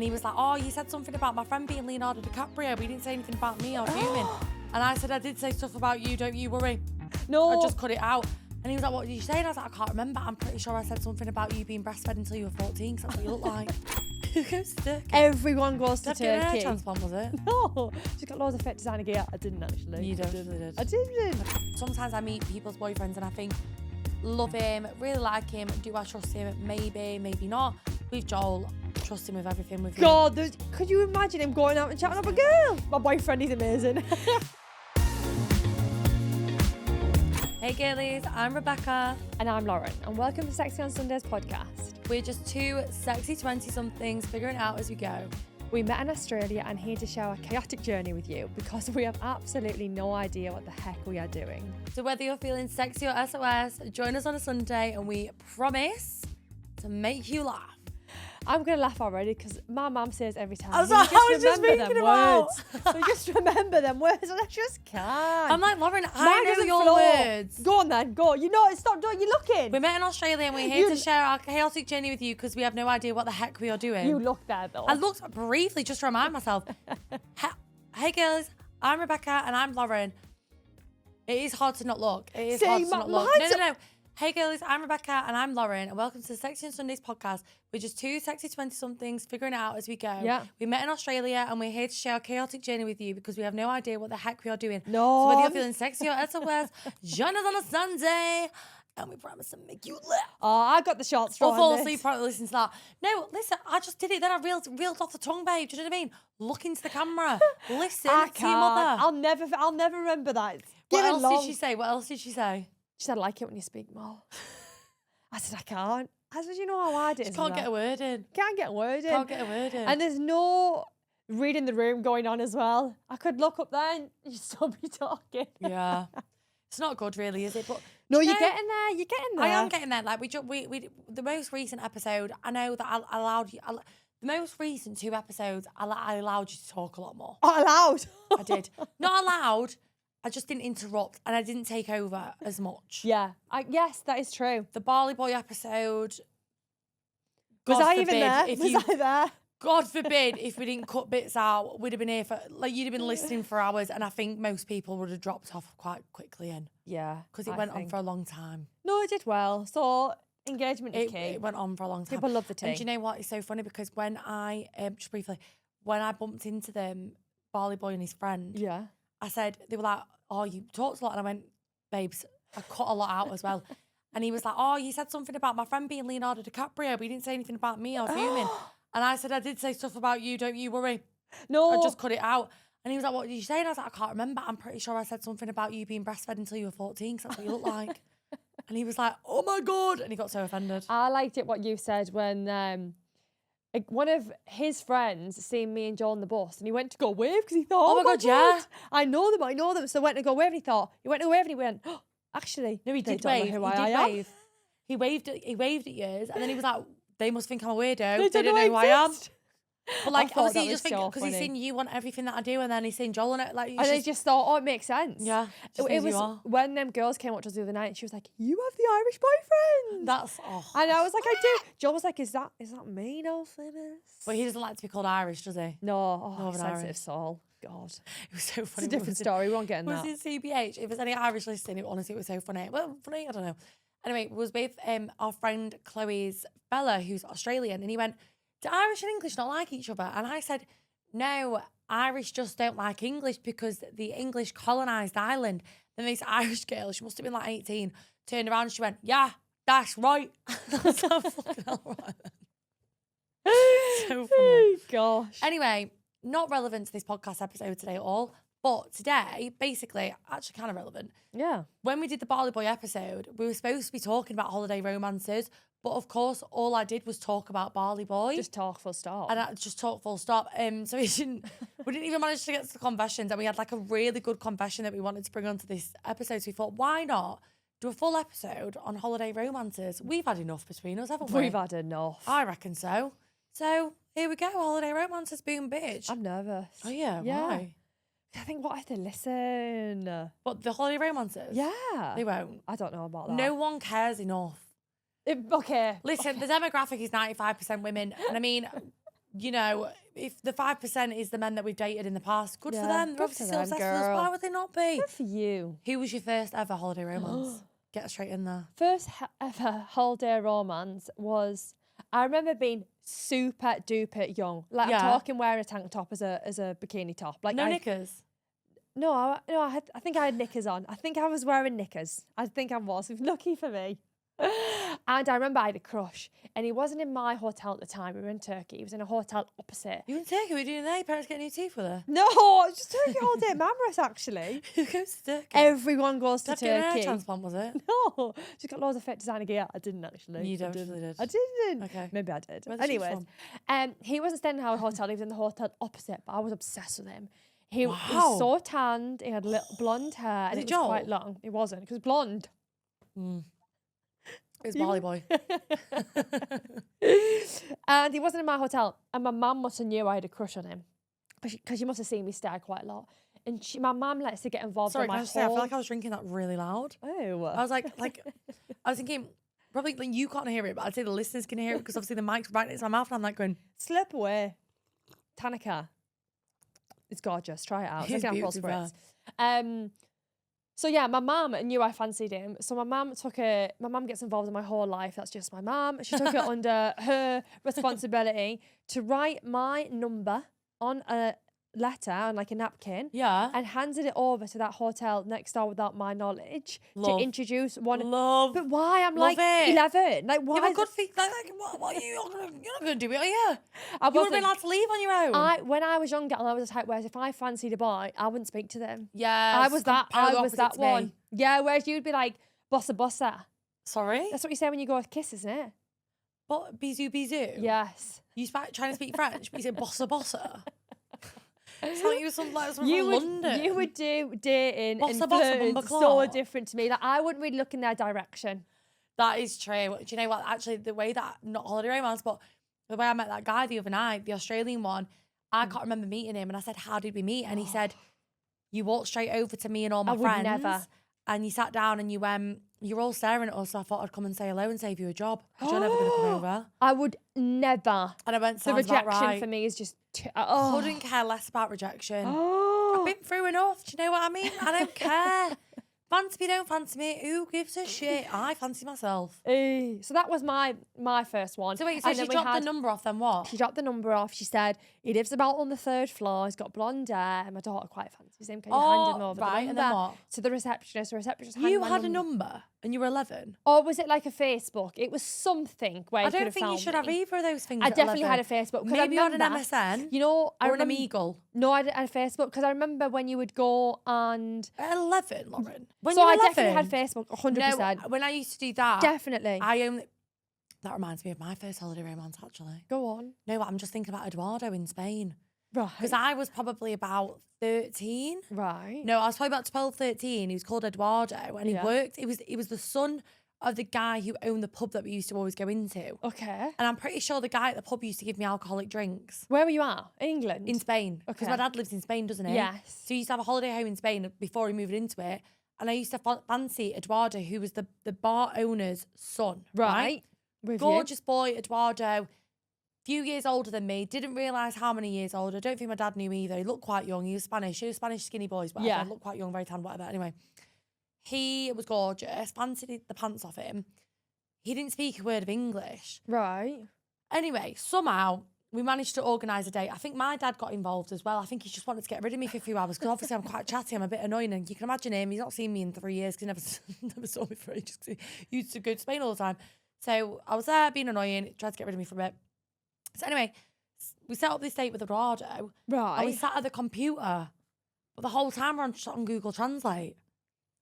And he was like, oh, you said something about my friend being Leonardo DiCaprio, but you didn't say anything about me or fuming. And I said, I did say stuff about you, don't you worry. No. I just cut it out. And he was like, what did you say? And I was like, I can't remember. I'm pretty sure I said something about you being breastfed until you were 14, because that's what you look like. Who goes to Turkey? Everyone goes to Did you get a Turkey. hair transplant, was it? No, she's got loads of fit designer gear. I didn't actually. You definitely did. I didn't. Sometimes I meet people's boyfriends and I think, love him, really like him, do I trust him? Maybe, maybe not. With Joel, trust him with everything. With God, could you imagine him going out and chatting up a girl? My boyfriend, he's amazing. Hey girlies, I'm Rebecca. And I'm Lauren, and welcome to Sexy on Sundays podcast. We're just two sexy 20-somethings figuring it out as we go. We met in Australia and here to share our chaotic journey with you because we have absolutely no idea what the heck we are doing. So whether you're feeling sexy or SOS, join us on a Sunday and we promise to make you laugh. I'm going to laugh already because my mum says every time. I was just thinking about. So just remember them words and I just can't. I'm like, Lauren, I Mine know doesn't your flow. words. Go on then, go. You know, stop doing, you're looking. We met in Australia and we're here to share our chaotic journey with you because we have no idea what the heck we are doing. You look there though. I looked briefly just to remind myself. Hey girls, I'm Rebecca and I'm Lauren. It is hard to not look. It is hard to not look. No. Hey girls, I'm Rebecca and I'm Lauren and welcome to the Sexy on Sundays podcast. We're just two sexy 20-somethings figuring it out as we go. Yeah. We met in Australia and we're here to share our chaotic journey with you because we have no idea what the heck we are doing. No. So whether you're feeling sexy or SOS, join us on a Sunday and we promise to make you laugh. Oh, I got the short straw. Or fall asleep probably listen to that. No, listen, I just did it. Then I reeled off the tongue, babe. Do you know what I mean? Look into the camera. Listen to your mother. I'll never remember that. What else did she say? What else did she say? She said, I like it when you speak more. I said, I can't. I said, you know how hard it is. She can't get a word in. Can't get a word in. Can't get a word in. And there's no reading the room going on as well. I could look up there and you'd still be talking. Yeah. It's not good really, is it? But no, you're getting there. You're getting there. I am getting there. Like we the most recent episode, I know that I allowed you, the most recent two episodes, I allowed you to talk a lot more. Oh, allowed? I did. Not allowed. I just didn't interrupt and I didn't take over as much. Yeah. Yes, that is true. The Bali Boy episode. Was I even there? Was I there? God forbid if we didn't cut bits out, we'd have been here for, like, you'd have been listening for hours and I think most people would have dropped off quite quickly in. Yeah. Because it went on for a long time. No, it did well. So engagement is key. It went on for a long time. People love the tea. And do you know what? It's so funny because when I, just briefly, when I bumped into them, Bali Boy and his friend, yeah, I said, they were like, oh, you talked a lot. And I went, babes, I cut a lot out as well. And he was like, oh, you said something about my friend being Leonardo DiCaprio, but you didn't say anything about me or fuming. And I said, I did say stuff about you, don't you worry. No. I just cut it out. And he was like, what did you say? And I was like, I can't remember. I'm pretty sure I said something about you being breastfed until you were 14, because that's what you look like. And he was like, oh my God. And he got so offended. I liked it what you said when one of his friends seen me and Joel on the bus and he went to go wave because he thought, oh my God, yeah. I know them. So went to go wave and he went to go wave and he went, oh, actually. No, he did wave. He waved at yours and then he was like, they must think I'm a weirdo. They don't know who I am. But like, obviously, you just think because he's seen you on everything that I do, and then he's seen Joel on it. Like, and they just thought, oh, it makes sense. Yeah, it was when them girls came up to us the other night, and she was like, "You have the Irish boyfriend." That's and I was like, "I do." Joel was like, "Is that me now, famous?" But he doesn't like to be called Irish, does he? No, sensitive soul. God, it was so funny. It's a different story. We won't get in that. Was in CBH? If there's any Irish listening, honestly, it was so funny. Well, funny, I don't know. Anyway, it was with our friend Chloe's Bella, who's Australian, and he went, do Irish and English not like each other? And I said, no, Irish just don't like English because the English colonised Ireland. Then this Irish girl, she must have been like 18, turned around and she went, yeah, that's right. That's so fucking all right. So funny. Oh, gosh. Anyway, not relevant to this podcast episode today at all. But today, basically, actually kind of relevant. Yeah. When we did the Bali Boy episode, we were supposed to be talking about holiday romances. But of course, all I did was talk about Bali Boy. Just talk full stop. And I just talk full stop. So we didn't even manage to get to the confessions. And we had like a really good confession that we wanted to bring onto this episode. So we thought, why not do a full episode on holiday romances? We've had enough between us, haven't we? We've had enough. I reckon so. So here we go, holiday romances, boom, bitch. I'm nervous. Oh yeah, why? I think, what if they listen? But the holiday romances? Yeah. They won't. I don't know about that. No one cares enough. Okay. Listen, the demographic is 95% women. And I mean, you know, if the 5% is the men that we've dated in the past, good for them. They're good obviously for still them, obsessed with us. girl. Why would they not be? Good for you. Who was your first ever holiday romance? Get straight in there. First ever holiday romance was, I remember being super duper young. Like Yeah. I'm talking wearing a tank top as a bikini top. Like No knickers. No, I think I had knickers on. I think I was wearing knickers. I think I was. Lucky for me. And I remember I had a crush, and he wasn't in my hotel at the time. We were in Turkey. He was in a hotel opposite. You in Turkey? What are you doing there? Your parents getting new teeth with her? No, it's just Turkey holiday at Mamres, actually. Who goes to Turkey? Everyone goes to Dad get an hair Turkey. transplant, was it? No, she's got loads of fit designer gear. I didn't actually. You definitely did. I didn't. Okay. Maybe I did. Where's she Anyways, from? he wasn't staying in our hotel. He was in the hotel opposite, but I was obsessed with him. He was Wow. so tanned. He had little blonde hair, and Was it it was quite Joel? long. It wasn't, because blonde. It's Bali boy. And he wasn't in my hotel, and my mum must have knew I had a crush on him, because she must have seen me stare quite a lot. And my mum likes to get involved Sorry, in can my I just say, I feel whole... like I was drinking that really loud. Oh. I was like, I was thinking, probably like, you can't hear it, but I'd say the listeners can hear it because obviously the mic's right next to my mouth, and I'm like going, Slip away. Tanika. It's gorgeous. Try it out. It's It's like an Aperol beautiful, spritz. So yeah, my mum knew I fancied him. So my mum gets involved in my whole life. That's just my mum. She took it under her responsibility to write my number on a letter on like a napkin. yeah. And handed it over to that hotel next door without my knowledge Love. to introduce one. Love. But why? I'm Love like it. 11. Like why? Yeah, but is good it- for like what are you? You're not going to do it, are you? I You would have been wasn't. allowed to leave on your own. When I was younger, I was the type where if I fancied a boy, I wouldn't speak to them. Yeah. I was that one. Yeah, whereas you'd be like, bossa bossa. Sorry? That's what you say when you go to kiss, isn't it? But bisou bisou? Yes. You trying to speak French, but you say bossa bossa. It's like you were some like from You London. would do dating Bossa and bossa, flirting bumba so claw. different to me. Like I wouldn't really look in their direction. That is true. Do you know what? Actually, the way that, not holiday romance, but the way I met that guy the other night, the Australian one, I can't remember meeting him. And I said, how did we meet? And he said, you walked straight over to me and all my I would friends. never. And you sat down and you went, you're all staring at us. So I thought I'd come and say hello and save you a job. Because you're never going to come over. I would never. And I went, The sounds about rejection right. for me is just Couldn't care less about rejection. Oh. I've been through enough. Do you know what I mean? I don't care. Fancy me, don't fancy me. Who gives a shit? I fancy myself. So that was my first one. So wait, so And she then we dropped had- the number off then what? She dropped the number off. She said, he lives about on the 3rd floor. He's got blonde hair. And my daughter quite fancies him. Can you hand him over right, the and number then what? to the receptionist? The receptionist handed You my had a number and you were 11? Or was it like a Facebook? It was something where I you could don't have think you found should have me. either of those things I at definitely 11. had a Facebook. 'cause Maybe you I had an remember, MSN You know, I or an remember, Omegle. No, I didn't have Facebook because I remember when you would go and... At 11, Lauren. When so you were I 11? definitely had Facebook, 100%. No, when I used to do that, Definitely. I only... That reminds me of my first holiday romance, actually. Go on. No, I'm just thinking about Eduardo in Spain. Right. Because I was probably about 13. Right. No, I was probably about 12, 13. He was called Eduardo and he Yeah. worked. He was the son of the guy who owned the pub that we used to always go into. Okay. And I'm pretty sure the guy at the pub used to give me alcoholic drinks. Where were you at? England? In Spain. Because my Okay. dad lives in Spain, doesn't he? Yes. So he used to have a holiday home in Spain before he moved into it. And I used to fancy Eduardo, who was the bar owner's son. Right. With you. Gorgeous boy, Eduardo. Few years older than me. Didn't realise how many years older. Don't think my dad knew either. He looked quite young. He was Spanish. He was Spanish skinny boys, whatever. Yeah. Looked quite young, very tan, whatever. Anyway, he was gorgeous. Fancied the pants off him. He didn't speak a word of English. Right. Anyway, somehow we managed to organise a date. I think my dad got involved as well. I think he just wanted to get rid of me for a few hours because obviously I'm quite chatty. I'm a bit annoying. And you can imagine him. He's not seen me in 3 years because he never saw me for ages because he used to go to Spain all the time. So I was there being annoying, tried to get rid of me for a bit. So anyway, we set up this date with Eduardo. Right. And we sat at the computer. But the whole time we're on Google Translate.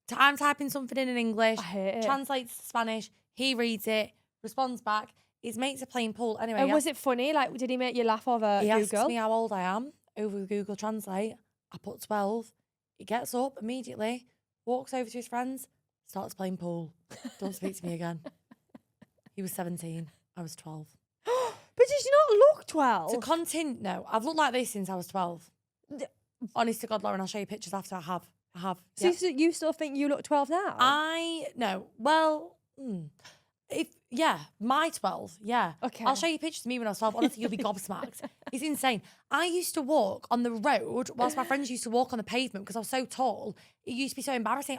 So I'm typing something in English. I hate it. Translates to Spanish. He reads it, responds back. His mates are playing pool. Anyway, And was it funny? Like, did he make you laugh over he asks Google? me how old I am over Google Translate. I put 12. He gets up immediately, walks over to his friends, starts playing pool. Don't speak to me again. He was 17. I was 12. But did you not look 12? To continue, no, I've looked like this since I was 12. Honest to God, Lauren, I'll show you pictures after. I have. So Yep. you still think you look 12 now? No. Well, if Yeah, my 12. Yeah. Okay. I'll show you pictures of me when I was 12. Honestly, you'll be gobsmacked. It's insane. I used to walk on the road whilst my friends used to walk on the pavement because I was so tall. It used to be so embarrassing.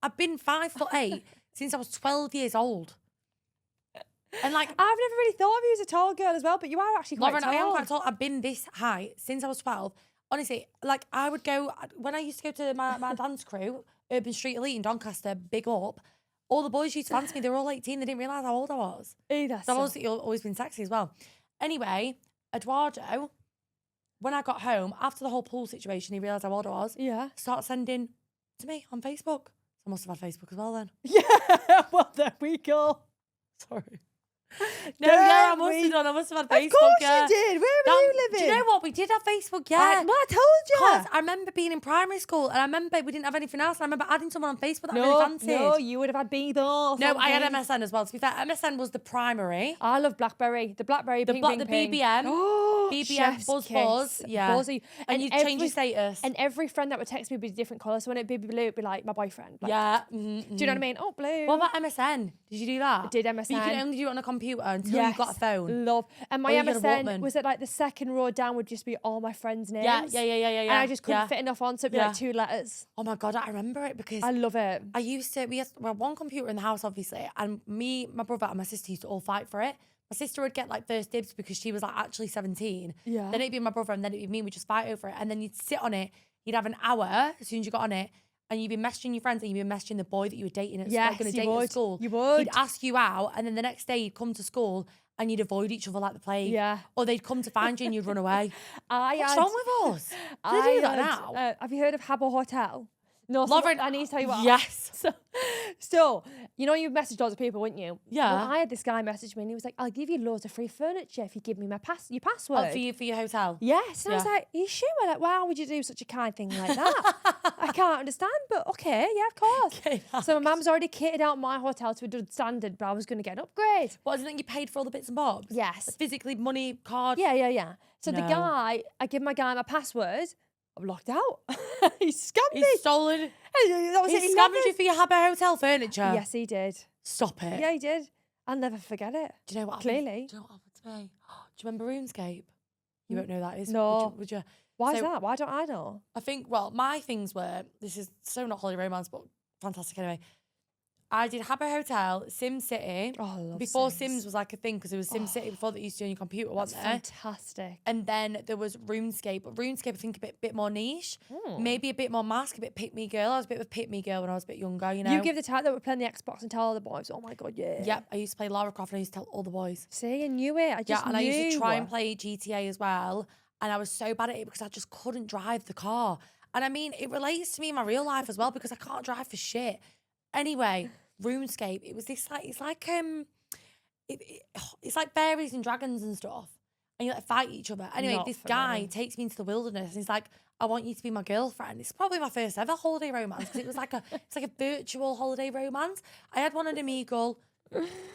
I've been 5'8" since I was 12 years old. And like, I've never really thought of you as a tall girl as well, but you are actually quite Lauren, tall. I am quite tall. I've been this high since I was 12. Honestly, like I would go, when I used to go to my dance crew, Urban Street Elite in Doncaster, big up, all the boys used to fancy me. They were all 18. They didn't realise how old I was. Either. So I've always been sexy as well. Anyway, Eduardo, when I got home, after the whole pool situation, he realised how old I was. Yeah. Started sending to me on Facebook. So I must have had Facebook as well then. Yeah. Well, there we go. Sorry. No, yeah, I must have had Facebook. Of course yeah. you did. Where were you living? Do you know what? We did have Facebook, yeah. I told you. Because I remember being in primary school and I remember we didn't have anything else. And I remember adding someone on Facebook that I really fancied. No, you would have had Bebo or No, I had something. MSN as well. To be fair, MSN was the primary. I love BlackBerry. The BlackBerry The ping, bla- ping, the ping. BBM. Oh, BBM, chef's Buzz kiss. Buzz, yeah. Buzzy. And you'd change your status. And every friend that would text me would be a different colour. So when it'd be blue, it'd be like my boyfriend. Like, Yeah. Do you know what I mean? Oh, blue. What about MSN? Did you do that? I did But you MSN. could only do it on a computer until you got a phone. Love. And my Or you get a MSN Walkman. was at like the second row down would just be all my friends' names. Yeah. And I just couldn't yeah. fit enough on, so it'd be Yeah. like 2 letters. Oh my God, I remember it because I love it. we had one computer in the house, obviously, and me, my brother, and my sister used to all fight for it. My sister would get like first dibs because she was like actually 17. Yeah. Then it'd be my brother, and then it'd be me. We'd just fight over it, and then you'd sit on it. You'd have an hour as soon as you got on it, and you'd be messaging your friends, and you'd be messaging the boy that you were dating at Yes, going to you date would. at school. You would. He'd ask you out, and then the next day you'd come to school, and you'd avoid each other like the plague. Yeah. Or they'd come to find you, and you'd run away. What's What's wrong with us? Do they do that now? Have you heard of Habbo Hotel? No, so Lauren, I need to tell you what. Yes. So, you know, you messaged loads of people, wouldn't you? Yeah. Well, I had this guy message me and he was like, I'll give you loads of free furniture if you give me my your password. Oh, for your hotel. Yes. And I was Yeah. like, are you sure? Like, why would you do such a kind thing like that? I can't understand, but okay, yeah, of course. Okay, So my mum's already kitted out my hotel to a good standard, but I was going to get an upgrade. What, isn't it you paid for all the bits and bobs? Yes. Physically, money, card? Yeah. So the No. guy, I give my guy my password, I'm locked out. He scammed me. He's stolen. That was it. He He scammed never- you for your Habbo Hotel furniture? Yes, he did. Stop it. Yeah, he did. I'll never forget it. Do you know what happened? Clearly. Do you know what happened to me? Do you remember RuneScape? You won't know that is. No. Would you? Why is So- that? Why don't I know? I think, well, my things were, this is so not holiday romance, but fantastic anyway. I did Habbo Hotel, Sim City. Oh, I love before Sims. Sims was like a thing because it was Sim City before that you used to do on your computer, That's wasn't there? fantastic. And then there was RuneScape. But RuneScape, I think, a bit more niche. Maybe a bit more mask, a bit pick me girl. I was a bit of a pick me girl when I was a bit younger, you know. You give the type that would play on the Xbox and tell all the boys, oh my God, yeah. Yep, I used to play Lara Croft and I used to tell all the boys. See, I knew it. I just And I used to try and knew. play GTA as well. And I was so bad at it because I just couldn't drive the car. And I mean, it relates to me in my real life as well because I can't drive for shit. Anyway, RuneScape, it was this like, it's like fairies and dragons and stuff. And you like fight each other. Anyway, Not this for guy me. takes me into the wilderness and he's like, I want you to be my girlfriend. It's probably my first ever holiday romance because it was like it's like a virtual holiday romance. I had one in Omegle,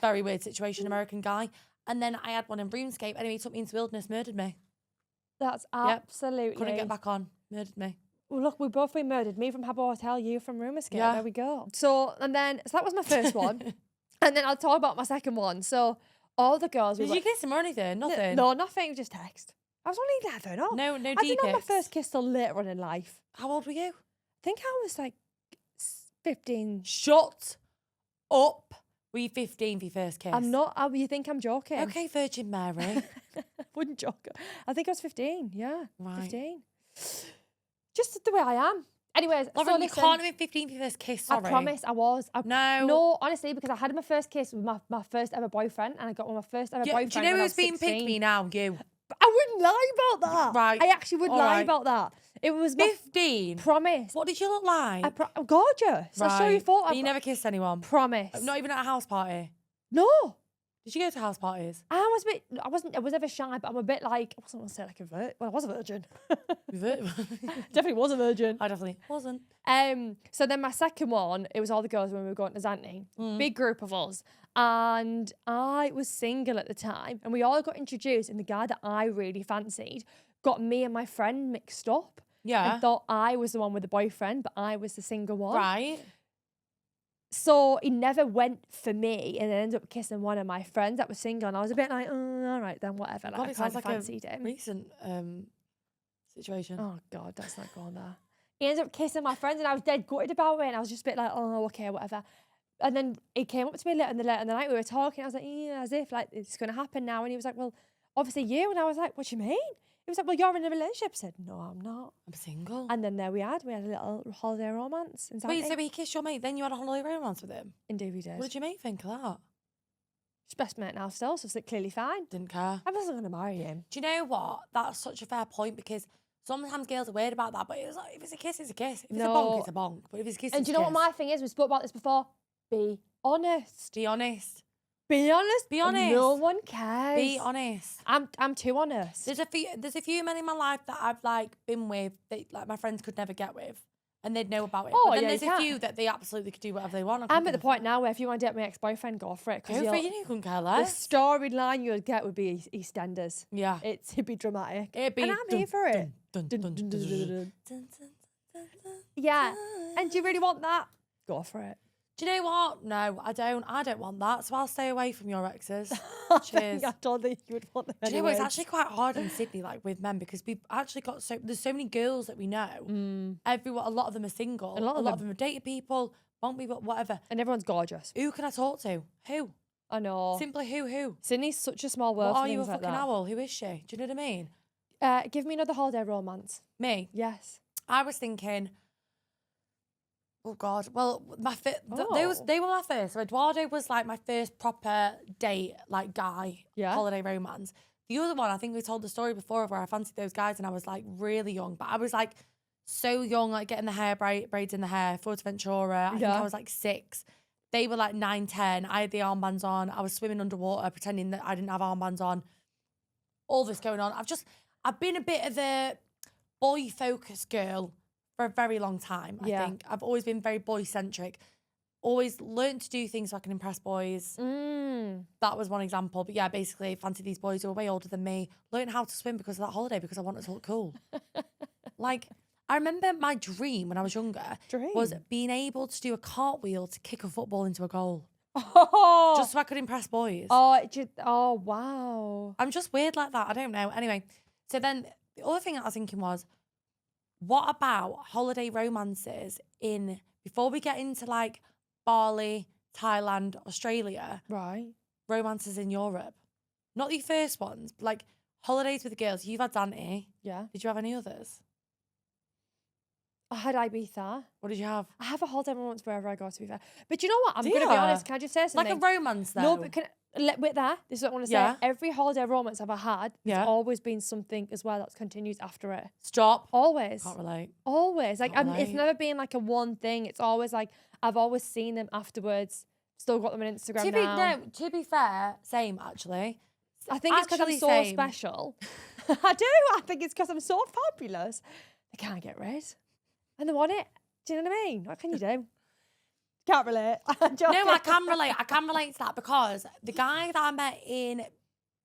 very weird situation, American guy. And then I had one in RuneScape. Anyway, he took me into the wilderness, murdered me. That's absolutely. Couldn't get back on, murdered me. Well, look, we both been murdered. Me from Habbo Hotel, you from Rumour Escape. Yeah. There we go. So that was my first one. And then I'll talk about my second one. So all the girls. Did you kiss him or anything? Nothing? No, nothing. Just text. I was only 11. Oh. No I deep didn't have my pics? first kiss till later on in life. How old were you? I think I was like 15. Shut up. Were you 15 for your first kiss? I'm not. You think I'm joking? Okay, Virgin Mary. Wouldn't joke. I think I was 15. Yeah. Right. 15. Just the way I am. Anyways, Lauren, so you listen, can't have been 15 for your first kiss, sorry. I promise I was. No. No, honestly, because I had my first kiss with my first ever boyfriend and I got my first ever boyfriend Do you know when I who's was being 16. pick me now? You. I wouldn't lie about that. Right. I actually wouldn't All lie right. about that. It was my 15? promise. What did you look like? I'm gorgeous. I'll show you Right. photos. And you never kissed anyone? Promise. Not even at a house party? No. Did you go to house parties? I was never shy, but I'm a bit like, I wasn't going to say like a virgin. Well, I was a virgin. Definitely was a virgin. I definitely wasn't. So then my second one, it was all the girls when we were going to Zante. Big group of us. And I was single at the time. And we all got introduced. And the guy that I really fancied got me and my friend mixed up. Yeah. And thought I was the one with the boyfriend, but I was the single one. Right. So he never went for me and then ended up kissing one of my friends that was single. And I was a bit like, oh, all right, then whatever. Like, God, I it sounds kind of like fancied him. recent situation. Oh, God, that's not going there. He ended up kissing my friends and I was dead gutted about it. And I was just a bit like, oh, okay, whatever. And then he came up to me later in the night. We were talking. I was like, yeah, as if like it's going to happen now. And he was like, well, obviously you. And I was like, what do you mean? He was like, well, you're in a relationship. I said, no, I'm not. I'm single. And then there we had a little holiday romance. Wait, so he kissed your mate, then you had a holiday romance with him? Indeed we did. What did your mate think of that? She's best mate now still, so it's clearly fine. Didn't care. I wasn't going to marry him. Do you know what? That's such a fair point because sometimes girls are weird about that, but it was like, if it's a kiss, it's a kiss. If it's a bonk, it's a bonk. But if it's a kiss, and it's do you know kiss. what my thing is? We spoke about this before. Be honest. Be honest. Be honest. Be honest. No one cares. Be honest. I'm too honest. There's a few men in my life that I've like been with that like my friends could never get with, and they'd know about it. Oh, but then yeah, there's you a can. few that they absolutely could do whatever they want. I'm at the point now where if you want to date my ex-boyfriend, go for it. Go for it, you couldn't care The less. storyline you'd get would be EastEnders. Yeah. It'd be dramatic. It'd be and I'm here for it. Yeah. And do you really want that? Go for it. Do you know what? No, I don't. I don't want that. So I'll stay away from your exes. Cheers. I don't think you would want them Do you know what? It's anyways. actually quite hard in Sydney, like with men, because we've actually got there's so many girls that we know. A lot of them are single. A lot of them have dated people, want people, whatever. And everyone's gorgeous. Who can I talk to? Who? I know. Simply who? Sydney's such a small world What for are you, a things like fucking that. owl? Who is she? Do you know what I mean? Give me another holiday romance. Me? Yes. I was thinking, oh God. Well, Oh. they were my first. So Eduardo was like my first proper date, like guy, Yeah. holiday romance. The other one, I think we told the story before of where I fancied those guys and I was like really young, but I was like so young, like getting the hair braids in the hair, Fuerteventura. I think I was like 6. They were like 9, 10. I had the armbands on. I was swimming underwater, pretending that I didn't have armbands on. All this going on. I've been a bit of a boy-focused girl for a very long time, I think. I've always been very boy-centric. Always learned to do things so I can impress boys. That was one example. But yeah, basically, fancied these boys who were way older than me. Learned how to swim because of that holiday because I wanted to look cool. Like, I remember my dream when I was younger was being able to do a cartwheel to kick a football into a goal. Oh. Just so I could impress boys. Oh, wow. I'm just weird like that. I don't know. Anyway, so then the other thing I was thinking was, what about holiday romances before we get into like Bali, Thailand, Australia, Right. romances in Europe? Not the first ones, but like holidays with the girls. You've had Dante. Yeah. Did you have any others? I had Ibiza. What did you have? I have a holiday romance wherever I go, to be fair. But you know what? I'm Do going to be ya? honest. Can I just say something? Like a romance though? No, but wait there. This is what I want to say. Yeah. Every holiday romance I've ever had, Yeah. there's always been something as well that's continued after it. Stop. Always. Can't relate. Always. Like, Can't it's relate. never been like a one thing. It's always like, I've always seen them afterwards. Still got them on Instagram now. To be fair, same actually. I think it's because I'm Actually, so same. special. I do. I think it's because I'm so fabulous. They can't get rid. And they want it. Do you know what I mean? What can you do? Can't relate. No, I can relate. I can relate to that because the guy that I met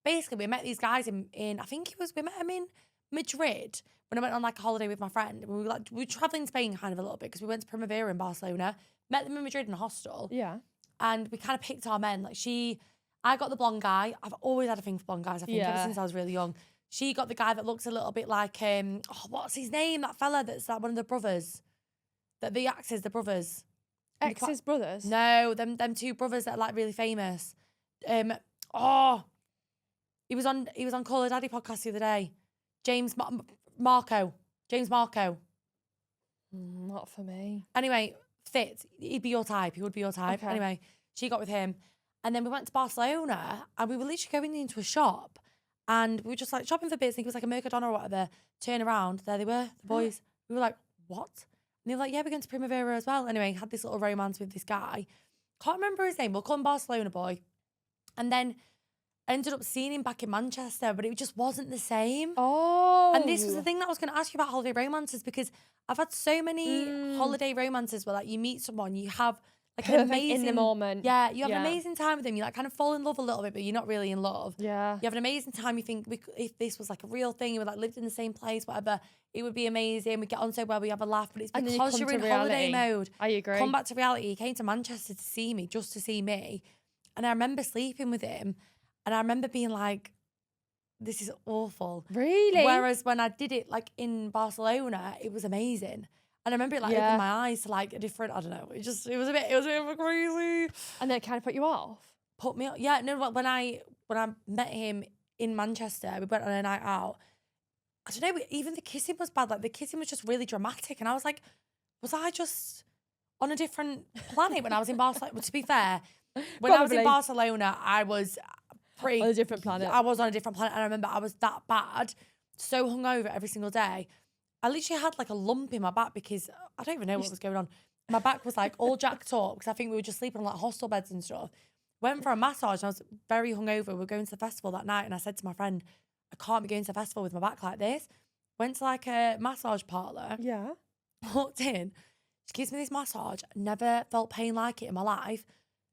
basically we met these guys in I think we met him in Madrid when I went on like a holiday with my friend. We were traveling Spain kind of a little bit because we went to Primavera in Barcelona, met them in Madrid in a hostel. Yeah. And we kind of picked our men. Like I got the blonde guy. I've always had a thing for blonde guys, I think, ever since I was really young. She got the guy that looks a little bit like, what's his name? That fella that's like one of the brothers. The exes, the brothers. Ex's brothers? No, them 2 brothers that are like really famous. He was on Call Her Daddy podcast the other day. Marco. James Marco. Not for me. Anyway, fit. He'd be your type. He would be your type. Okay. Anyway, she got with him. And then we went to Barcelona and we were literally going into a shop and we were just like shopping for bits. I think it was like a Mercadona or whatever. Turn around. There they were, the boys. We were like, what? And they were like, yeah, we're going to Primavera as well. Anyway, had this little romance with this guy. Can't remember his name. We'll call him Barcelona boy. And then ended up seeing him back in Manchester, but it just wasn't the same. Oh. And this was the thing that I was going to ask you about holiday romances because I've had so many holiday romances where like you meet someone, you have like perfect an amazing in the moment. Yeah, you have an amazing time with them. You like kind of fall in love a little bit, but you're not really in love. Yeah. You have an amazing time. You think if this was like a real thing, you would like lived in the same place, whatever, it would be amazing. We get on so well, we have a laugh, but it's And then because you you're come in to holiday reality. mode. I agree. Come back to reality. He came to Manchester to see me, just to see me. And I remember sleeping with him and I remember being like, this is awful. Really? Whereas when I did it like in Barcelona, it was amazing. And I remember it like opened my eyes to like a different, I don't know, it was a bit of a crazy. And then it kind of put you off? Put me up. Yeah, no, when I met him in Manchester, we went on a night out. I don't know, even the kissing was bad. Like the kissing was just really dramatic. And I was like, was I just on a different planet when I was in Barcelona? Well, to be fair, when I was in Barcelona, I was pretty on a different planet. I was on a different planet. And I remember I was that bad, so hungover every single day. I literally had like a lump in my back because I don't even know what was going on. My back was like all jacked up because I think we were just sleeping on like hostel beds and stuff. Went for a massage and I was very hungover. We were going to the festival that night and I said to my friend, I can't be going to the festival with my back like this. Went to like a massage parlour. Yeah. Walked in. She gives me this massage. Never felt pain like it in my life.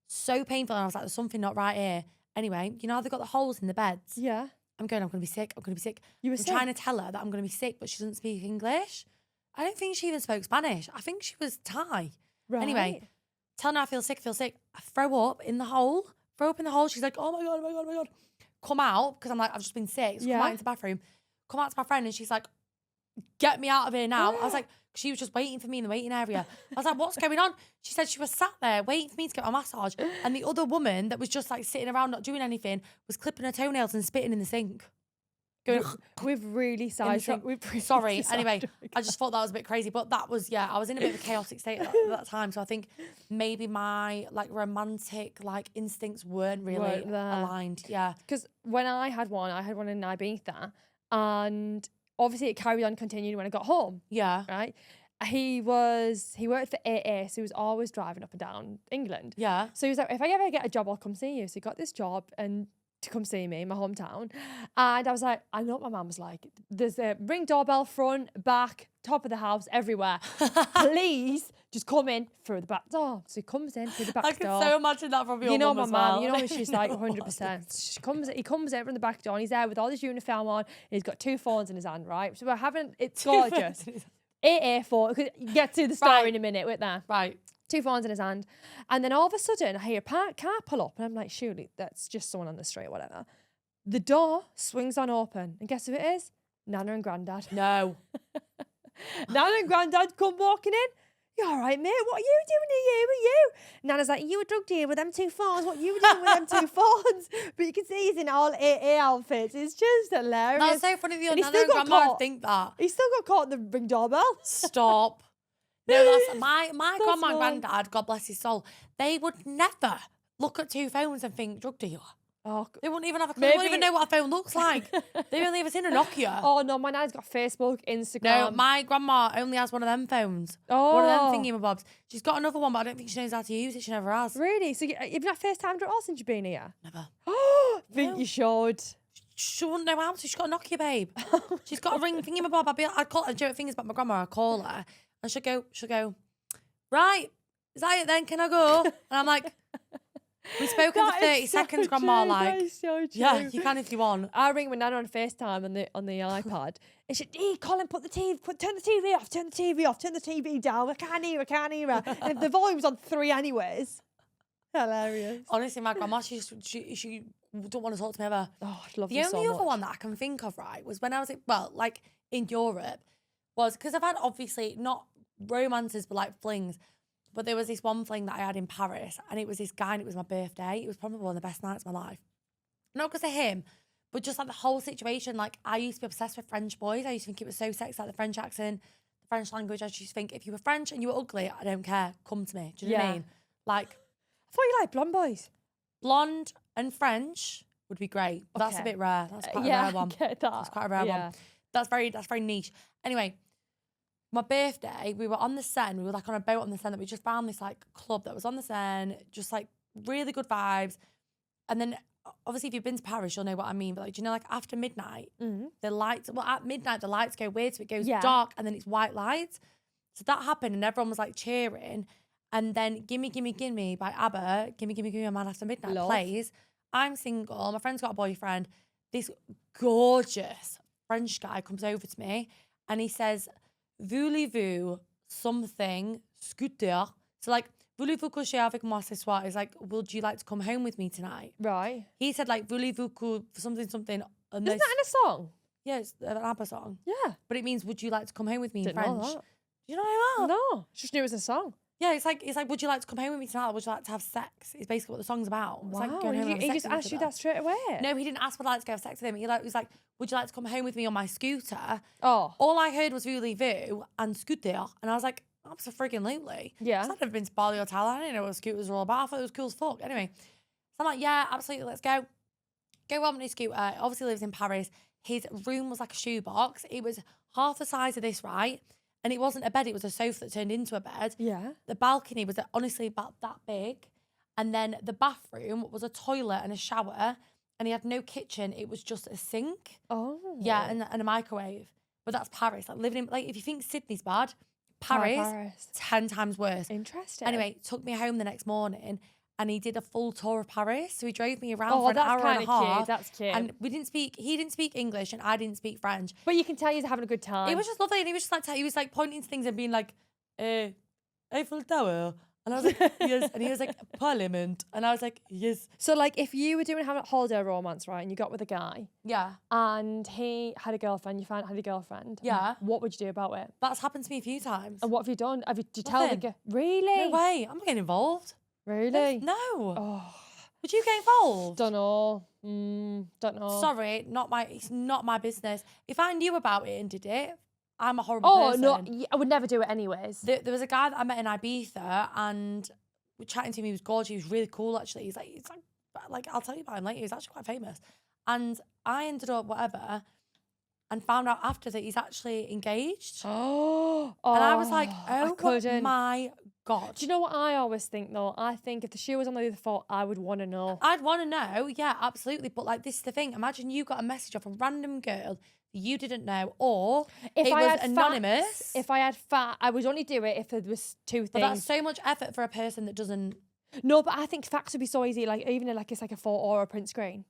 So painful. And I was like, there's something not right here. Anyway, you know how they've got the holes in the beds? Yeah. I'm going to be sick. I'm going to be sick. You were I'm sick? trying to tell her that I'm going to be sick, but she doesn't speak English. I don't think she even spoke Spanish. I think she was Thai. Right. Anyway, telling her I feel sick. I throw up in the hole. She's like, oh my God, oh my God, oh my God. Come out, because I'm like, I've just been sick. So come out into the bathroom. Come out to my friend and she's like, get me out of here now. I was like, she was just waiting for me in the waiting area. I was like, what's going on? She said she was sat there waiting for me to get my massage. And the other woman that was just like sitting around not doing anything was clipping her toenails and spitting in the sink. Going, we've really sized Sorry. Anyway, I just thought that was a bit crazy. But that was, I was in a bit of a chaotic state at that time. So I think maybe my like romantic like instincts weren't really aligned. Yeah. Because when I had one in Ibiza, and obviously it carried on continuing when I got home. Yeah. Right. He worked for AA, so he was always driving up and down England. Yeah. So he was like, if I ever get a job, I'll come see you. So he got this job and to come see me in my hometown. And I was like, I know what my mum was like. There's a ring doorbell, front, back, top of the house, everywhere. Please just come in through the back door. So he comes in through the back door. I can so imagine that from your mum. You know mum my as mum, well. you know she's like 100%. He comes in from the back door and he's there with all his uniform on. And he's got 2 phones in his hand, right? So we're having, it's gorgeous. AA4, get to the story in a minute with that. Right. 2 phones in his hand. And then all of a sudden, I hear a car pull up. And I'm like, surely that's just someone on the street or whatever. The door swings on open. And guess who it is? Nana and Grandad. No. Nana and Grandad come walking in. You all right, mate? What are you doing here? Who are you? Nana's like, you were drugged here with them 2 phones. What you were doing with them 2 phones? But you can see he's in all AA outfits. It's just hilarious. That's so funny that your Nana and Grandma think that. He still got caught in the ring doorbell. Stop. No, that's my grandma and granddad, God bless his soul, they would never look at 2 phones and think drug dealer. Oh, they wouldn't even have a clue. They wouldn't even know what a phone looks like. They've only ever seen a Nokia. Oh no, my nan's got Facebook, Instagram. No, my grandma only has one of them phones. One of them thingy-mabobs. She's got another one, but I don't think she knows how to use it. She never has. Really? So you've not FaceTimed her at all since you've been here? Never. Oh, think you should. She wouldn't know how to. She's got a Nokia, babe. She's got a ring thingy-mabob. I'd call her. Do you know what thing is about my grandma? I call her and she'll go, right, is that it then? Can I go? And I'm like, we've spoken for 30 seconds, Grandma. True. Like, that is so true. yeah, you can if you want. I ring my nana on FaceTime on the iPad, and she, hey, Colin, turn the TV off, turn the TV down. I can't hear her. And if the volume's on 3 anyways. Hilarious. Honestly, my grandma, she don't want to talk to me ever. Oh, I love the you so much. only other one that I can think of, right, was when I was in Europe, was because I've had obviously not romances but like flings. But there was this one fling that I had in Paris, and it was this guy, and it was my birthday. It was probably one of the best nights of my life. Not because of him, but just like the whole situation. Like, I used to be obsessed with French boys. I used to think it was so sexy, like the French accent, the French language. I used to think if you were French and you were ugly, I don't care. Come to me. Do you know what I mean? Like, I thought you liked blonde boys. Blonde and French would be great. But that's a bit rare. That's quite a rare one. I get that. That's quite a rare one. That's very niche. Anyway, my birthday, we were on the Seine. We were like on a boat on the Seine that we just found this like club that was on the Seine, just like really good vibes. And then obviously if you've been to Paris, you'll know what I mean. But like, do you know, like after midnight, the lights, at midnight, the lights go weird. So it goes dark and then it's white lights. So that happened and everyone was like cheering. And then Gimme Gimme Gimme by ABBA, Gimme Gimme Gimme a Man After Midnight Love. plays. I'm single, my friend's got a boyfriend. This gorgeous French guy comes over to me and he says, voulez-vous something scooter? So like, voulez-vous coucher avec moi ce soir? Is like, would you like to come home with me tonight? Right. He said like, voulez-vous something. Isn't that in a song? Yeah, it's an ABBA song. Yeah. But it means, would you like to come home with me in Didn't French? know that. Do you know that? No. Just knew it was a song. Yeah, it's like, would you like to come home with me tonight? Or would you like to have sex? It's basically what the song's about. It's like Wow. going home and having He sex just with asked each you other. that straight away? No, he didn't ask would I like to go have sex with him. He was like, would you like to come home with me on my scooter? Oh. All I heard was voulez-vous and scooter. And I was like, absolutely. Yeah. I've never been to Bali or Thailand. I didn't know what scooters were all about. I thought it was cool as fuck. Anyway, so I'm like, yeah, absolutely, let's go. Go on his scooter. He obviously lives in Paris. His room was like a shoebox. It was half the size of this, right? And it wasn't a bed, it was a sofa that turned into a bed. Yeah. The balcony was honestly about that big. And then the bathroom was a toilet and a shower. And he had no kitchen. It was just a sink. Oh. Yeah, and a microwave. But that's Paris. Like living in, like, if you think Sydney's bad, Paris. 10 times worse. Interesting. Anyway, took me home the next morning and he did a full tour of Paris. So he drove me around for an hour and a half. Cute. That's cute. And he didn't speak English and I didn't speak French. But you can tell he's having a good time. It was just lovely. And he was just like, he was like pointing to things and being like, Eiffel Tower. And I was like, yes. And he was like, Parliament. And I was like, yes. So like if you were doing a holiday romance, right, and you got with a guy Yeah. and he had a girlfriend, you found out he had a girlfriend. Yeah. What would you do about it? That's happened to me a few times. And what have you done? Did you tell the Nothing. girl? Really? No way. I'm not getting involved. Really? No. Oh, Would you get involved? don't know. Don't know. Sorry, it's not my business. If I knew about it and did it, I'm a horrible Oh, person. no, I would never do it anyways. There was a guy that I met in Ibiza and we're chatting to him. He was gorgeous. He was really cool, actually. He's like I'll tell you about him later. He was actually quite famous. And I ended up whatever and found out after that he's actually engaged. Oh, And I was like, I oh couldn't. my God. Do you know what I always think though? I think if the shoe was on the other foot, I would want to know. I'd want to know, yeah, absolutely. But like, this is the thing. Imagine you got a message off a random girl that you didn't know, or If it I was had anonymous. Facts, if I had fat, I would only do it if there was two But that's things. so much effort for a person that doesn't. No, but I think facts would be so easy. Like even like it's like a photo or a print screen.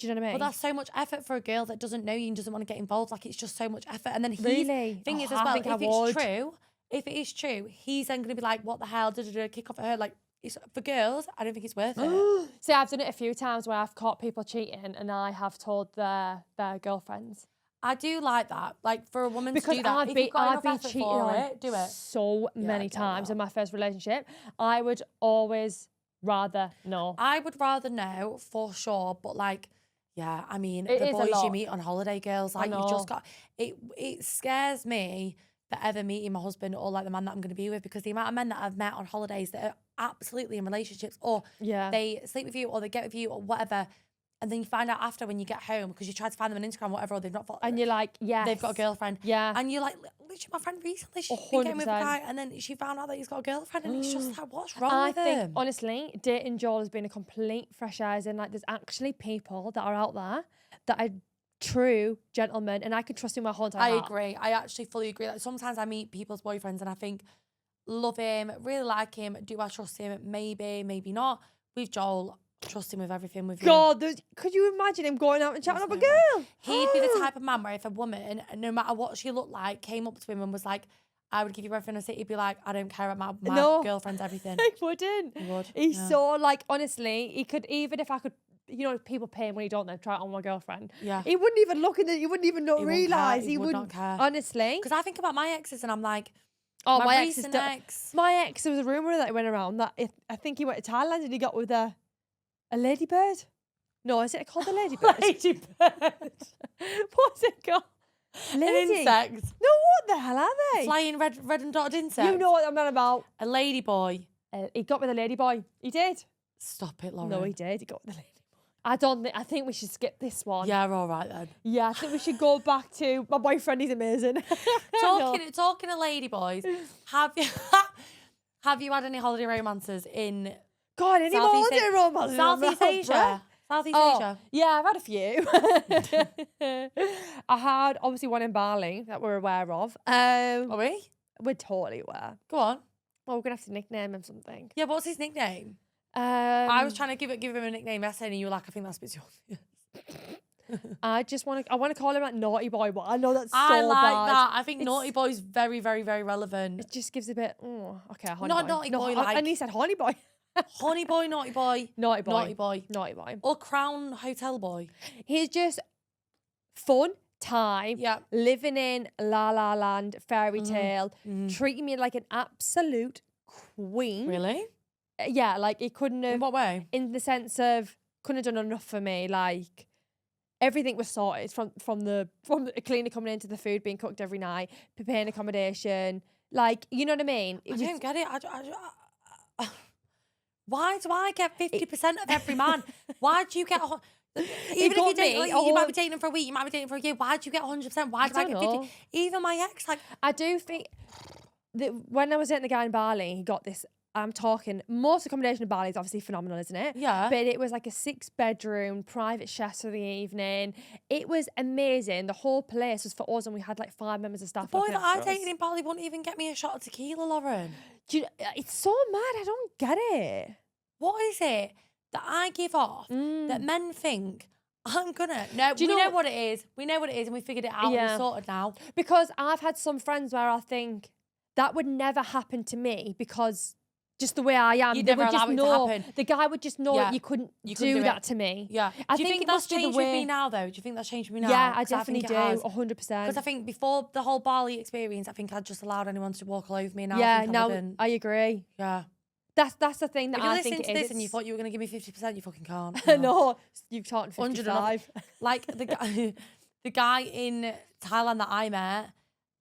Do you know what I mean? But that's so much effort for a girl that doesn't know you and doesn't want to get involved. Like, it's just so much effort. And then he's Really? thing Oh, is as I well, think I if it's would. true, if it is true, he's then going to be like, what the hell, kick off at her. Like, it's for girls, I don't think it's worth it. See, I've done it a few times where I've caught people cheating and I have told their girlfriends. I do like that. Like, for a woman Because to do that, I've if been, you've got I've enough been effort cheated for on it, do it. so I many get times that. in my first relationship. I would always rather know. I would rather know for sure, but like, yeah, I mean, It the is a boys you lot. meet on holiday, girls, like, you know. just got it. It scares me that ever meeting my husband or like the man that I'm going to be with, because the amount of men that I've met on holidays that are absolutely in relationships, or Yeah. they sleep with you, or they get with you, or whatever, and then you find out after when you get home because you try to find them on Instagram, whatever, or they've not. And you're like, yes. They've got a girlfriend. Yeah. And you're like, literally, my friend recently, she's been getting with a 100%. guy, and then she found out that he's got a girlfriend, and it's just like, what's wrong I with think, him? honestly, dating Joel has been a complete fresh eyes. And like, there's actually people that are out there that are true gentlemen, and I can trust in my whole entire I heart. agree. I actually fully agree. Like, sometimes I meet people's boyfriends and I think, love him, really like him. Do I trust him? Maybe, maybe not. With Joel, trust him with everything. With you. God, could you imagine him going out and chatting up a There's no girl? He'd be the type of man where if a woman, no matter what she looked like, came up to him and was like, I would give you everything I say, he'd be like, I don't care about my No. girlfriend's everything. He wouldn't. He would, He's yeah. so like, honestly, he could, even if I could, you know, people pay him when he don't then try it on my girlfriend. Yeah. He wouldn't even look at it. He wouldn't even He wouldn't care. realise. He would wouldn't not care. Honestly. Because I think about my exes and I'm like, Oh, my my ex is recent do- ex. My ex, there was a rumour that went around that I think he went to Thailand and he got with a ladybird. No, is it called a ladybird? Ladybird. What's it called? An Lady. insect. No, what the hell are they? Flying red and dotted insect. You know what I'm on about. A lady boy. He got with a ladyboy. He did. Stop it, Lauren. No, he did. He got with a ladyboy. I think we should skip this one. Yeah, all right then. Yeah, I think we should go back to my boyfriend. He's amazing. No. Talking to lady boys, have you had any holiday romances in God, any more Southeast holiday romance? Southeast Asia? Southeast Asia. Yeah, I've had a few. I had obviously one in Bali that we're aware of. Are we? We're totally aware. Go on. Well, we're gonna have to nickname him something. Yeah, what's his nickname? I was trying to give him a nickname yesterday, and you were like, I think that's a bit too obvious. I want to call him like Naughty Boy, but I know that's so I like bad. that. I think Naughty Boy is very, very, very relevant. It just gives a bit. Oh, okay, Honey Not Boy. Naughty No, Boy, like- and he said Honey Boy. Honey Boy, Naughty Boy. Naughty Boy. Naughty Boy. Naughty Boy. Or Crown Hotel Boy. He's just fun time. Yeah. Living in La La Land, fairy tale, treating me like an absolute queen. Really? Yeah, like he couldn't have. In what way? In the sense of couldn't have done enough for me. Like everything was sorted from the cleaner coming into the food being cooked every night, preparing accommodation. Like, you know what I mean? I don't get it. Why do I get 50% of every man? Why do you get even if you date, like, you might be dating him for a week, you might be dating for a year. Why do you get 100%? Why do I get 50? Even my ex, like, I do think that when I was dating the guy in Bali, he got this. I'm talking, most accommodation in Bali is obviously phenomenal, isn't it? Yeah. But it was like a 6-bedroom, private chefs for the evening. It was amazing. The whole place was for us, and we had like 5 members of staff. the boy looking that I after us. dated in Bali wouldn't even get me a shot of tequila, Lauren. Do you, it's so mad. I don't get it. What is it that I give off that men think I'm gonna? No, Do you we know know what it is. We know what it is, and we figured it out. And Yeah. it's sorted now. Because I've had some friends where I think that would never happen to me because just the way I am, You'd they never would just allow it to know. happen. The guy would just know Yeah. that you couldn't You do couldn't do that it. to me. Yeah. I do you think think it that's must be the changed with me way- now, though? Do you think that's changed with me now? Yeah, I 'Cause definitely think do. it has. 100%. Because I think before the whole Bali experience, I think I just allowed anyone to walk all over me. Now I Yeah, think now wouldn't. I agree. Yeah. That's the thing that If you're I listening think to it is. this and you thought you were going to give me 50%, you fucking can't. No, you've talked 100 and up. 55. Like the guy, the guy in Thailand that I met,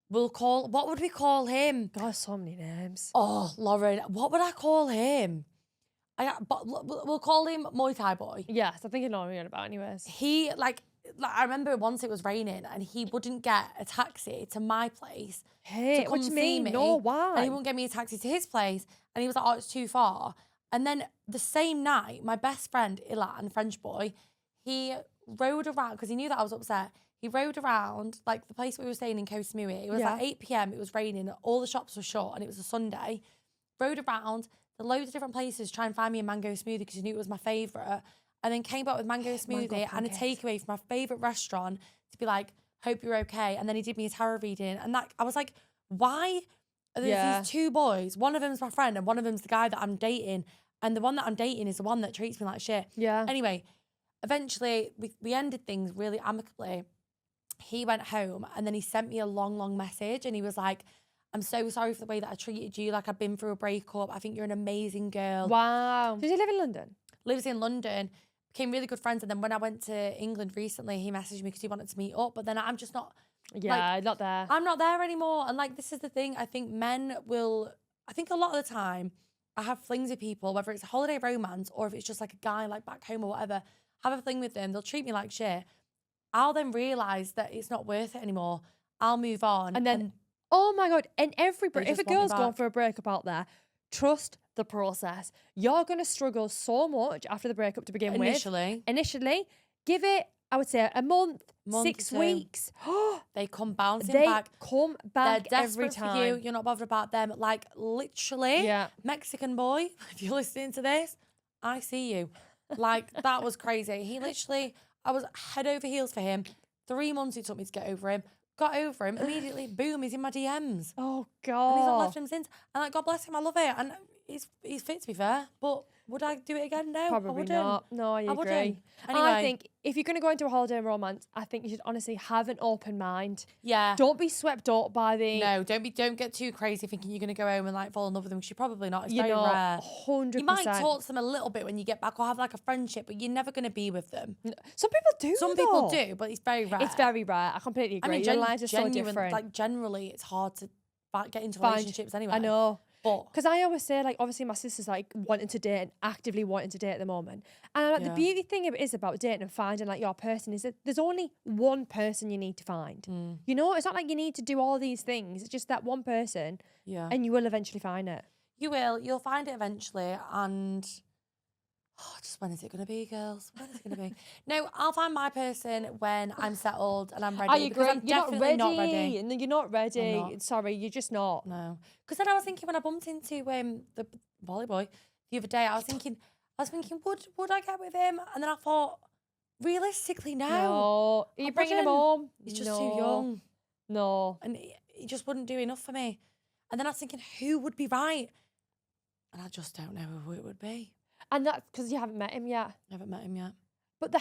what would we call him? God, so many names. Oh, Lauren, what would I call him? We'll call him Muay Thai Boy. Yes, I think you know what you're on about anyways. He, like, I remember once it was raining and he wouldn't get a taxi to my place. Hey, to what come do you see mean? me, No, why? And he wouldn't get me a taxi to his place. And he was like, oh, it's too far. And then the same night, my best friend, Ilan, French boy, he rode around, because he knew that I was upset. He rode around, like, the place we were staying in Koh Samui. It was like 8 p.m, it was raining, all the shops were shut, and it was a Sunday. Rode around to loads of different places to try and find me a mango smoothie because he knew it was my favourite. And then came back with mango smoothie and a takeaway from my favourite restaurant to be like, hope you're okay. And then he did me a tarot reading. And that I was like, why are there these 2 boys? One of them's my friend and one of them's the guy that I'm dating. And the one that I'm dating is the one that treats me like shit. Yeah. Anyway, eventually we ended things really amicably. He went home and then he sent me a long, long message and he was like, I'm so sorry for the way that I treated you. Like, I've been through a breakup. I think you're an amazing girl. Wow. Does he live in London? Lives in London. Became really good friends. And then when I went to England recently, he messaged me because he wanted to meet up. But then I'm just not... Yeah, not there. I'm not there anymore. And, like, this is the thing. I think men will... I think a lot of the time, I have flings with people, whether it's a holiday romance or if it's just, like, a guy, like, back home or whatever. Have a fling with them. They'll treat me like shit. I'll then realise that it's not worth it anymore. I'll move on. And then... Oh my God. And if a just want me girl's going back. for a breakup out there, trust the process. You're going to struggle so much after the breakup to begin with. Initially, give it, I would say, a month, 6 or 2. weeks. They come bouncing They back. come back They're every desperate time. for you. You're not bothered about them. Like, literally, Yeah. Mexican boy, if you're listening to this, I see you. Like, that was crazy. He literally, I was head over heels for him. 3 months it took me to get over him. Got over him immediately. Boom, he's in my DMs. Oh And he's not God. left him since. And like, God bless him, I love it. And he's fit, to be fair. But would I do it again? No, I Probably wouldn't. not. No, I agree. wouldn't. I Anyway. think if you're going to go into a holiday romance, I think you should honestly have an open mind. Yeah. Don't be swept up by the... No, don't get too crazy thinking you're going to go home and like fall in love with them because you're probably not. It's You very know, rare. 100%. You might talk to them a little bit when you get back or have like a friendship, but you're never going to be with them. Some people do. Some people do, but it's very rare. It's very rare. I completely agree. Your lives are so different. Like generally, it's hard to get into Find- relationships anyway. I know. But Because I always say, like, obviously my sister's like wanting to date, actively wanting to date at the moment. And like, the Yeah. beauty thing of it is about dating and finding like your person is that there's only one person you need to find. You know, it's not like you need to do all these things. It's just that one person yeah, and you will eventually find it. you will. You'll find it eventually, and Oh, just when is it going to be, girls? When is it going to be? No, I'll find my person when I'm settled and I'm ready. I agree. Because I'm You're definitely not ready. No, you're not ready. not. Sorry, you're just not. No. Because then I was thinking when I bumped into the Bali boy the other day, I was thinking, would I get with him? And then I thought, realistically, no. No. Are you bringing him home? He's just too young. No. And he just wouldn't do enough for me. And then I was thinking, who would be right? And I just don't know who it would be. And that's because you haven't met him yet. I haven't met him yet. But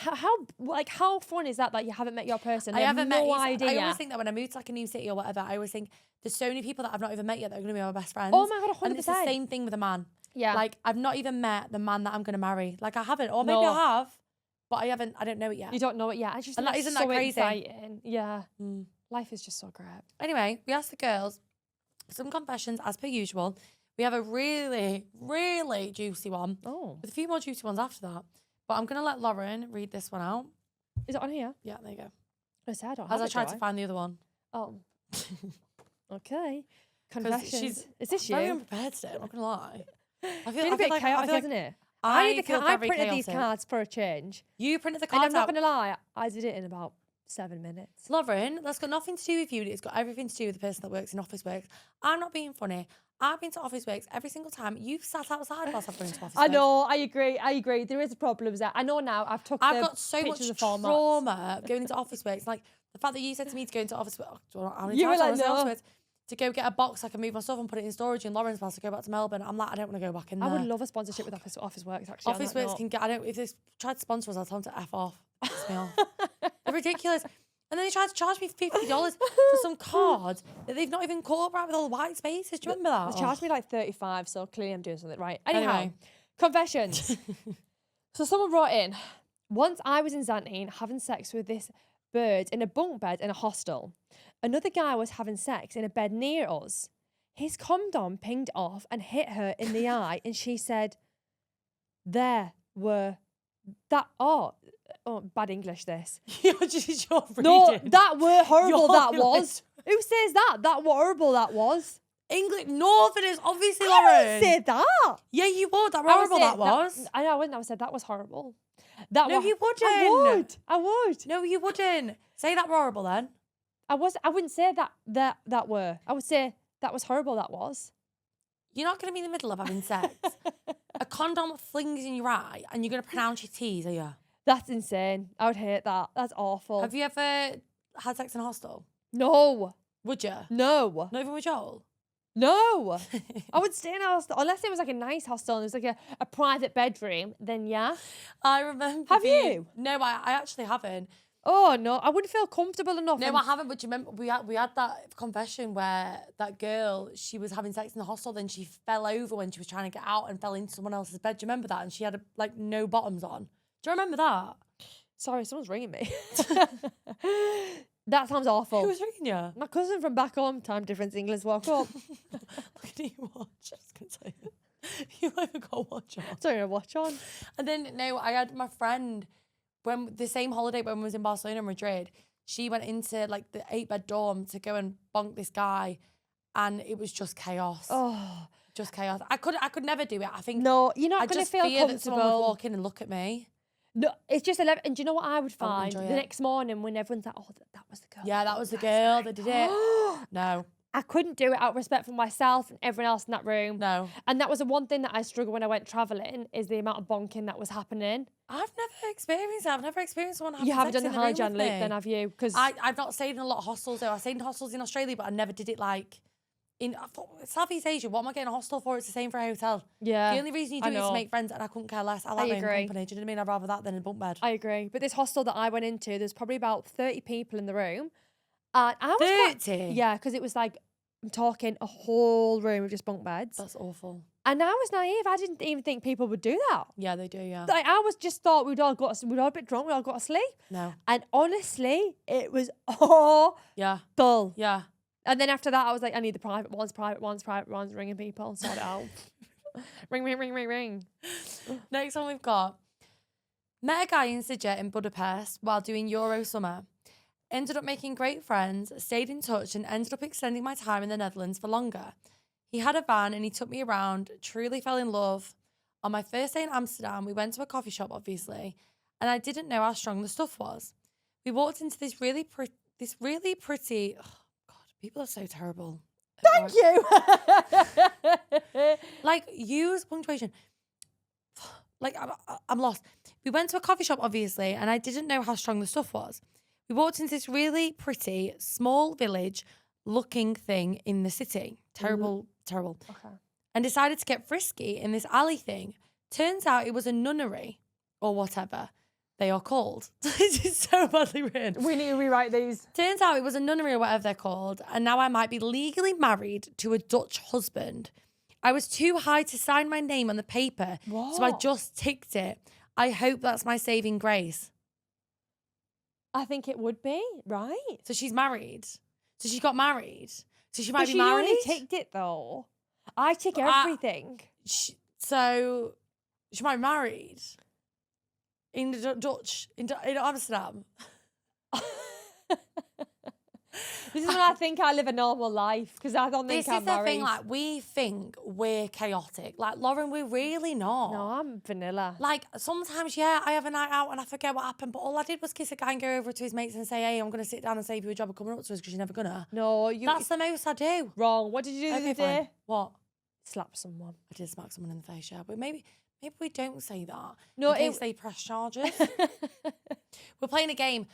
how fun is that you haven't met your person? I haven't met no idea. I always think that when I move to like a new city or whatever, I always think there's so many people that I've not even met yet that are going to be my best friends. Oh my God, 100%. And it's the same thing with a man. Yeah. Like I've not even met the man that I'm going to marry. Like I haven't, or maybe I have, but I don't know it yet. You don't know it yet. I just and think that it's isn't so that crazy. exciting. Yeah. Life is just so great. Anyway, we asked the girls some confessions as per usual. We have a really, really juicy one. Oh. With a few more juicy ones after that. But I'm going to let Lauren read this one out. Is it on here? Yeah, there you go. I said I don't As have I it, tried do to I? find the other one. Oh. Okay. Confessions. Is this very you? unprepared today, I'm not going to lie. I It's a bit chaotic, isn't it? I I printed these cards for a change. You printed the And cards I'm not out. going to lie, I did it in about 7 minutes. Lauren, that's got nothing to do with you. It's got everything to do with the person that works in Office Works. I'm not being funny. I've been to Office Works every single time. You've sat outside whilst I've been to Office Works. I know, I agree. There is problems there. I know now. I've got so much pictures of formats. trauma going into Office Works. Like the fact that you said to me to go into Office Works, You were like, no. to go get a box so I can move my stuff and put it in storage in Lauren's house to go back to Melbourne. I'm like, I don't want to go back in there. I would love a sponsorship with Office Works, actually. Office Works can get, if they tried to sponsor us, I'll tell them to F off. Piss me off. They're ridiculous. And then they tried to charge me $50 for some card that they've not even caught right with all the white spaces. Do you remember that? They charged me like 35, so clearly I'm doing something right. Anyhow, Anyway. confessions. So someone wrote in, once I was in Zantine having sex with this bird in a bunk bed in a hostel. Another guy was having sex in a bed near us. His condom pinged off and hit her in the eye, and she said, bad English this. You're reading. No, that were horrible You're that was. Who says that? That were horrible that was. English, Northerners, obviously, I Lauren. would say that. Yeah, you would. That horrible that was. I wouldn't. I would say that was horrible. No, you wouldn't. I would. No, you wouldn't. Say that horrible then. I wouldn't say that were. I would say that was horrible that was. You're not going to be in the middle of having sex. A condom flings in your eye and you're going to pronounce your T's, are you? That's insane. I would hate that. That's awful. Have you ever had sex in a hostel? No. Would you? No. Not even with Joel? No. I would stay in a hostel. Unless it was like a nice hostel and it was like a private bedroom, then yeah. I remember. Have you? No, I actually haven't. Oh, no. I wouldn't feel comfortable enough. No, I haven't. But do you remember we had that confession where that girl, she was having sex in the hostel, then she fell over when she was trying to get out and fell into someone else's bed. Do you remember that? And she had like no bottoms on. Do you remember that? Sorry, someone's ringing me. That sounds awful. Who was ringing you? My cousin from back home, time difference, England's woke up. Look at you watch. I was going to tell you. You haven't got a watch on. Sorry, a watch on. And then, no, I had my friend, when the same holiday when we was in Barcelona and Madrid, she went into like the 8-bed dorm to go and bonk this guy, and it was just chaos. Oh. Just chaos. I could never do it. I think no, you're not going to feel fear that someone would comfortable. walk in and look at me. No, it's just 11. And do you know what I would find? enjoy The it. next morning when everyone's like, oh, that was the girl. Yeah, that was the girl that did it. No. I couldn't do it out of respect for myself and everyone else in that room. No. And that was the one thing that I struggled when I went travelling, is the amount of bonking that was happening. I've never experienced that. I've never experienced someone having You haven't sex done the in high room with loop me. then, have you? Because I've not stayed in a lot of hostels though. I stayed in hostels in Australia, but I never did it like in Southeast Asia. What am I getting a hostel for? It's the same for a hotel. yeah, The only reason you do I it is to know. make friends, and I couldn't care less. I like my own agree. company. Do you know what I mean? I'd rather that than a bunk bed. I agree. But this hostel that I went into, there's probably about 30 people in the room. And I was 30? Yeah, because it was like, I'm talking a whole room of just bunk beds. That's awful. And I was naive. I didn't even think people would do that. Yeah, they do, yeah. Like, I was just thought we'd all a bit drunk, we'd all got to sleep. No. And honestly, it was all Yeah. dull. Yeah. And then after that, I was like, I need the private ones, ringing people and sort it out. ring. Next one we've got. Met a guy in Sydney in Budapest while doing Euro summer. Ended up making great friends, stayed in touch, and ended up extending my time in the Netherlands for longer. He had a van and he took me around, truly fell in love. On my first day in Amsterdam, we went to a coffee shop, obviously, and I didn't know how strong the stuff was. We walked into this really pretty. Oh God, people are so terrible. Thank you. Like, use punctuation. Like, I'm lost. We went to a coffee shop, obviously, and I didn't know how strong the stuff was. We walked into this really pretty, small village-looking thing in the city. Terrible. Okay. And decided to get frisky in this alley thing. Turns out it was a nunnery or whatever they are called. This is so badly written. We need to rewrite these. Turns out it was a nunnery or whatever they're called, and now I might be legally married to a Dutch husband. I was too high to sign my name on the paper, so I What? just ticked it. I hope that's my saving grace. I think it would be, right? So she's married. So she got married. So she might But be she married. only ticked it though. I tick But everything. So she might be married in the Dutch in Amsterdam. This is when I think I live a normal life because I don't think This I'm is the married. thing. Like, we think we're chaotic. Like, Lauren, we're really not. No, I'm vanilla. Like, sometimes, yeah, I have a night out and I forget what happened, but all I did was kiss a guy and go over to his mates and say, hey, I'm going to sit down and save you a job of coming up to us because you're never gonna. No, That's the most I do. wrong. What did you do the Okay, other day? fine. What? Slap someone. I did smack someone in the face, yeah. But maybe we don't say that. No, in case they press charges. We're playing a game.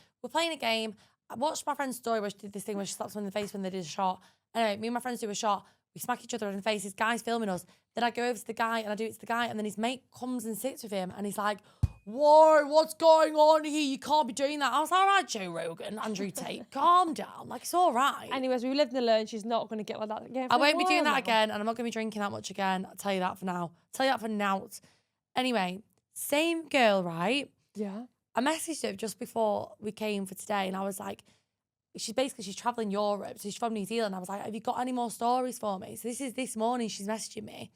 I watched my friend's story where she did this thing where she slapped someone in the face when they did a shot. Anyway, me and my friends do a shot. We smack each other in the face. This guy's filming us. Then I go over to the guy and I do it to the guy. And then his mate comes and sits with him. And he's like, whoa, what's going on here? You can't be doing that. I was like, all right, Joe Rogan, Andrew Tate, calm down. Like, it's all right. Anyways, we lived and learned. She's not going to get like that again. I won't be doing that now. again. And I'm not going to be drinking that much again. I'll tell you that for now. Anyway, same girl, right? Yeah. I messaged her just before we came for today. And I was like, she's traveling Europe. So she's from New Zealand. I was like, have you got any more stories for me? So this morning she's messaging me.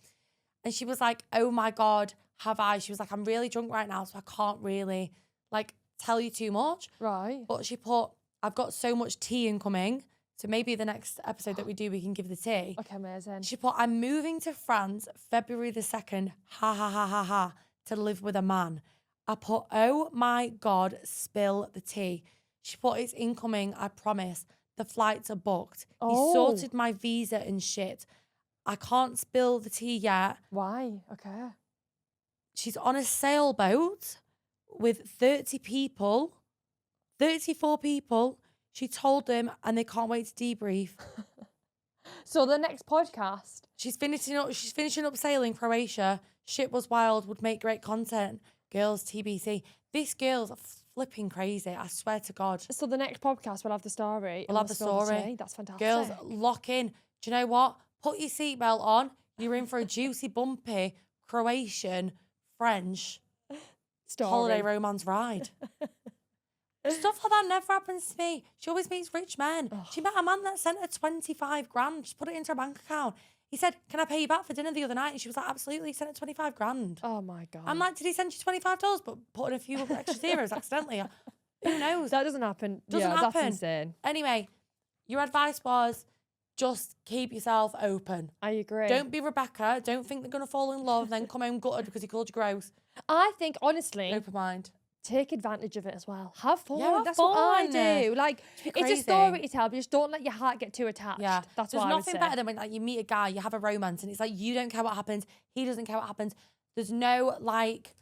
And she was like, oh my God, have I? She was like, I'm really drunk right now, so I can't really like tell you too much. Right. But she put, I've got so much tea incoming. So maybe the next episode that we do, we can give the tea. Okay, amazing. She put, I'm moving to France February the 2nd, ha ha ha ha ha, to live with a man. I put, oh my God, spill the tea. She put, it's incoming, I promise. The flights are booked. Oh. He sorted my visa and shit. I can't spill the tea yet. Why? Okay. She's on a sailboat with 34 people. She told them and they can't wait to debrief. So the next podcast. She's finishing up sailing Croatia. Shit was wild, would make great content. Girls TBC. This girl's flipping crazy, I swear to God. So the next podcast we'll have the story. We'll and have the spill story. tea. That's fantastic. Girls, lock in. Do you know what? Put your seatbelt on. You're in for a juicy, bumpy, Croatian, French Story. holiday romance ride. Stuff like that never happens to me. She always meets rich men. She met a man that sent her 25 grand. Just put it into her bank account. He said, can I pay you back for dinner the other night? And she was like, absolutely. He sent her 25 grand. Oh my God. I'm like, did he send you $25 but put in a few extra zeros accidentally? Who knows? That doesn't happen. Doesn't yeah, happen. That's insane. Anyway, your advice was just keep yourself open. I agree. Don't be Rebecca. Don't think they're going to fall in love, then come home gutted because he called you gross. I think, honestly, Open mind. take advantage of it as well. Have fun. Yeah, have That's what I fun. do. Like, be it's a crazy. story to tell, but just don't let your heart get too attached. Yeah. That's There's what I would nothing say. better than when like you meet a guy, you have a romance, and it's like you don't care what happens, he doesn't care what happens. There's no like,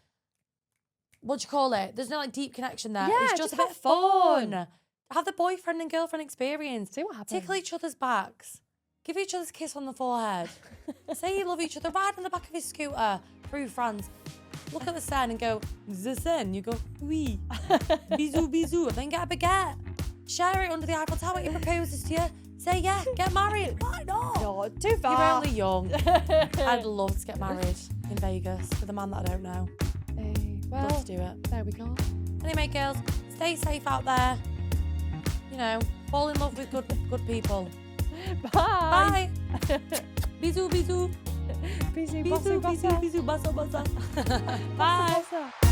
what do you call it? There's no like deep connection there. Yeah, it's just a just bit have fun. fun. Have the boyfriend and girlfriend experience. See what happens. Tickle each other's backs. Give each other a kiss on the forehead. Say you love each other. Ride on the back of his scooter through France. Look at the Seine and go, the Seine. You go, oui. Bisous, bisous. And then get a baguette. Share it under the Eiffel Tower. He proposes to you. Say yeah, get married. Why not? No, too You're far. only young. I'd love to get married in Vegas with a man that I don't know. Well, Love to do it. there we go. Anyway, girls, stay safe out there. You know, fall in love with good people. Bye. Bye. Bisous, bisous. Bisous, Bisous, bossa, bisous, bossa. bisous, bassa, bassa. Bossa, Bye. bossa.